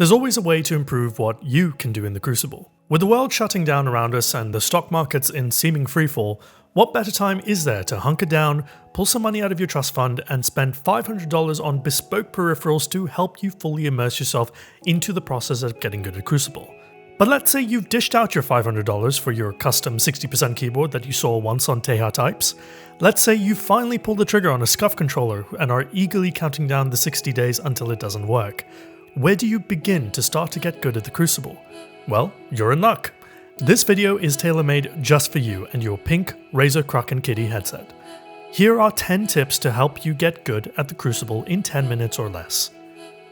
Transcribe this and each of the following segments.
There's always a way to improve what you can do in the Crucible. With the world shutting down around us and the stock markets in seeming freefall, what better time is there to hunker down, pull some money out of your trust fund, and spend $500 on bespoke peripherals to help you fully immerse yourself into the process of getting good at Crucible? But let's say you've dished out your $500 for your custom 60% keyboard that you saw once on Teha Types. Let's say you finally pulled the trigger on a SCUF controller and are eagerly counting down the 60 days until it doesn't work. Where do you begin to start to get good at the Crucible? Well, you're in luck. This video is tailor-made just for you and your pink Razer Kraken Kitty headset. Here are 10 tips to help you get good at the Crucible in 10 minutes or less.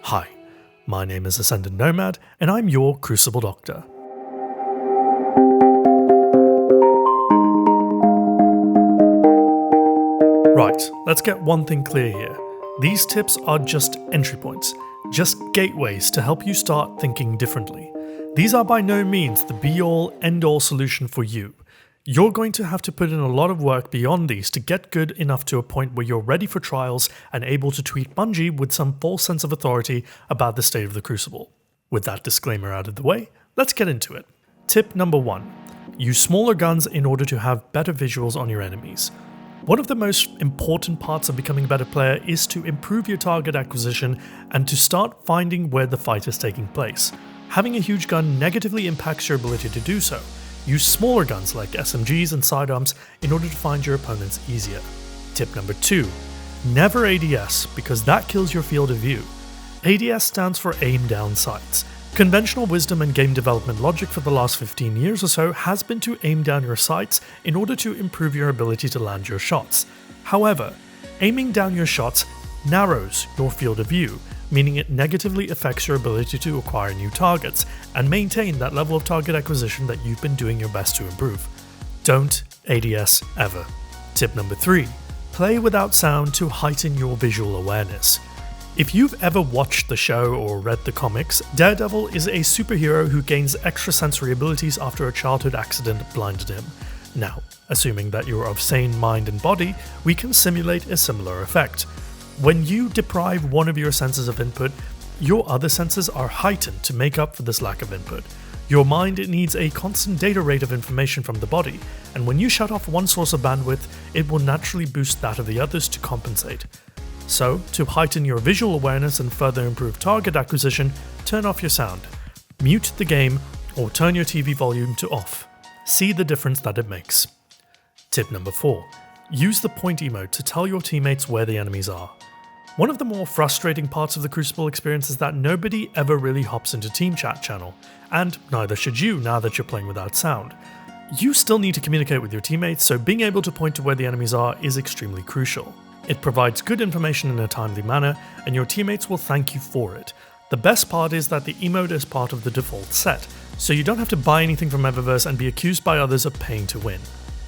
Hi, my name is Ascendant Nomad and I'm your Crucible Doctor. Right, let's get one thing clear here. These tips are just entry points, just gateways to help you start thinking differently. These are by no means the be-all, end-all solution for you. You're going to have to put in a lot of work beyond these to get good enough to a point where you're ready for trials and able to tweet Bungie with some false sense of authority about the state of the Crucible. With that disclaimer out of the way, let's get into it. Tip number 1. Use smaller guns in order to have better visuals on your enemies. One of the most important parts of becoming a better player is to improve your target acquisition and to start finding where the fight is taking place. Having a huge gun negatively impacts your ability to do so. Use smaller guns like SMGs and sidearms in order to find your opponents easier. Tip number 2. Never ADS, because that kills your field of view. ADS stands for aim down sights. Conventional wisdom and game development logic for the last 15 years or so has been to aim down your sights in order to improve your ability to land your shots. However, aiming down your shots narrows your field of view, meaning it negatively affects your ability to acquire new targets and maintain that level of target acquisition that you've been doing your best to improve. Don't ADS ever. Tip number 3. Play without sound to heighten your visual awareness. If you've ever watched the show or read the comics, Daredevil is a superhero who gains extrasensory abilities after a childhood accident blinded him. Now, assuming that you're of sane mind and body, we can simulate a similar effect. When you deprive one of your senses of input, your other senses are heightened to make up for this lack of input. Your mind needs a constant data rate of information from the body, and when you shut off one source of bandwidth, it will naturally boost that of the others to compensate. So, to heighten your visual awareness and further improve target acquisition, turn off your sound, mute the game, or turn your TV volume to off. See the difference that it makes. Tip number 4. Use the point emote to tell your teammates where the enemies are. One of the more frustrating parts of the Crucible experience is that nobody ever really hops into Team Chat channel, and neither should you now that you're playing without sound. You still need to communicate with your teammates, so being able to point to where the enemies are is extremely crucial. It provides good information in a timely manner, and your teammates will thank you for it. The best part is that the emote is part of the default set, so you don't have to buy anything from Eververse and be accused by others of paying to win.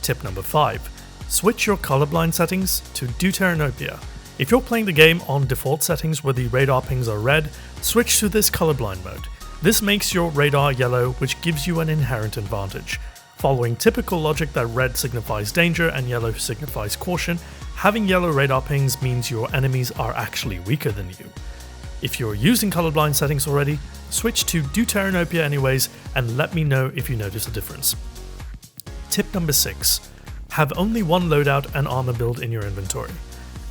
Tip number 5. Switch your colourblind settings to Deuteranopia. If you're playing the game on default settings where the radar pings are red, switch to this colourblind mode. This makes your radar yellow, which gives you an inherent advantage. Following typical logic that red signifies danger and yellow signifies caution, having yellow radar pings means your enemies are actually weaker than you. If you're using colorblind settings already, switch to Deuteranopia anyways and let me know if you notice a difference. Tip number 6. Have only one loadout and armor build in your inventory.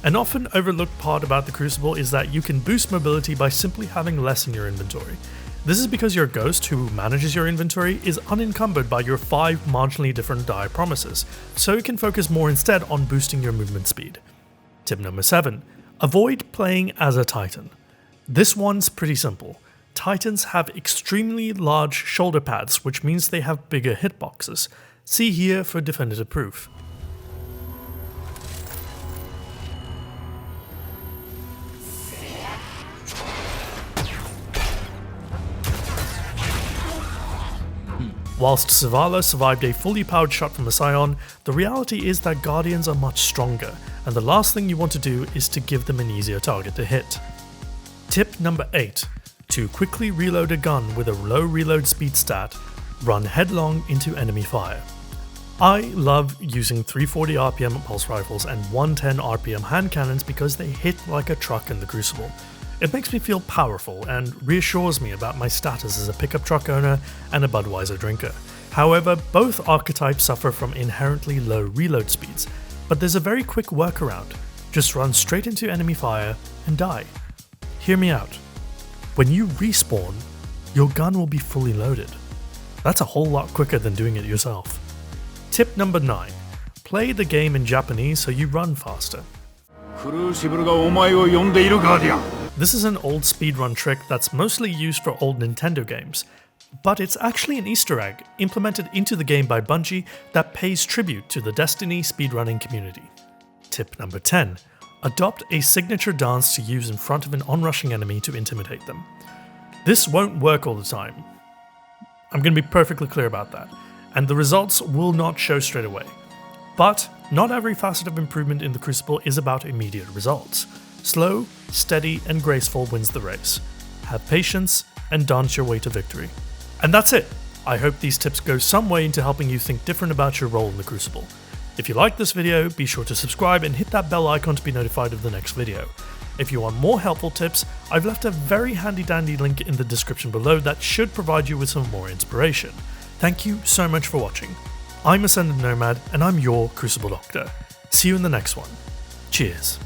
An often overlooked part about the Crucible is that you can boost mobility by simply having less in your inventory. This is because your ghost, who manages your inventory, is unencumbered by your 5 marginally different dire promises, so you can focus more instead on boosting your movement speed. Tip number 7. Avoid playing as a Titan. This one's pretty simple. Titans have extremely large shoulder pads, which means they have bigger hitboxes. See here for definitive proof. Whilst Zavala survived a fully powered shot from a Scion, the reality is that Guardians are much stronger, and the last thing you want to do is to give them an easier target to hit. Tip number 8. To quickly reload a gun with a low reload speed stat, run headlong into enemy fire. I love using 340 RPM pulse rifles and 110 RPM hand cannons because they hit like a truck in the Crucible. It makes me feel powerful and reassures me about my status as a pickup truck owner and a Budweiser drinker. However, both archetypes suffer from inherently low reload speeds, but there's a very quick workaround. Just run straight into enemy fire and die. Hear me out. When you respawn, your gun will be fully loaded. That's a whole lot quicker than doing it yourself. Tip number 9. Play the game in Japanese so you run faster. Crucibleがお前を呼んでいるガーディアン。 This is an old speedrun trick that's mostly used for old Nintendo games, but it's actually an Easter egg implemented into the game by Bungie that pays tribute to the Destiny speedrunning community. Tip number 10. Adopt a signature dance to use in front of an onrushing enemy to intimidate them. This won't work all the time. I'm going to be perfectly clear about that, and the results will not show straight away. But not every facet of improvement in the Crucible is about immediate results. Slow, steady, and graceful wins the race. Have patience and dance your way to victory. And that's it! I hope these tips go some way into helping you think different about your role in the Crucible. If you like this video, be sure to subscribe and hit that bell icon to be notified of the next video. If you want more helpful tips, I've left a very handy dandy link in the description below that should provide you with some more inspiration. Thank you so much for watching. I'm Ascendant Nomad, and I'm your Crucible Doctor. See you in the next one. Cheers.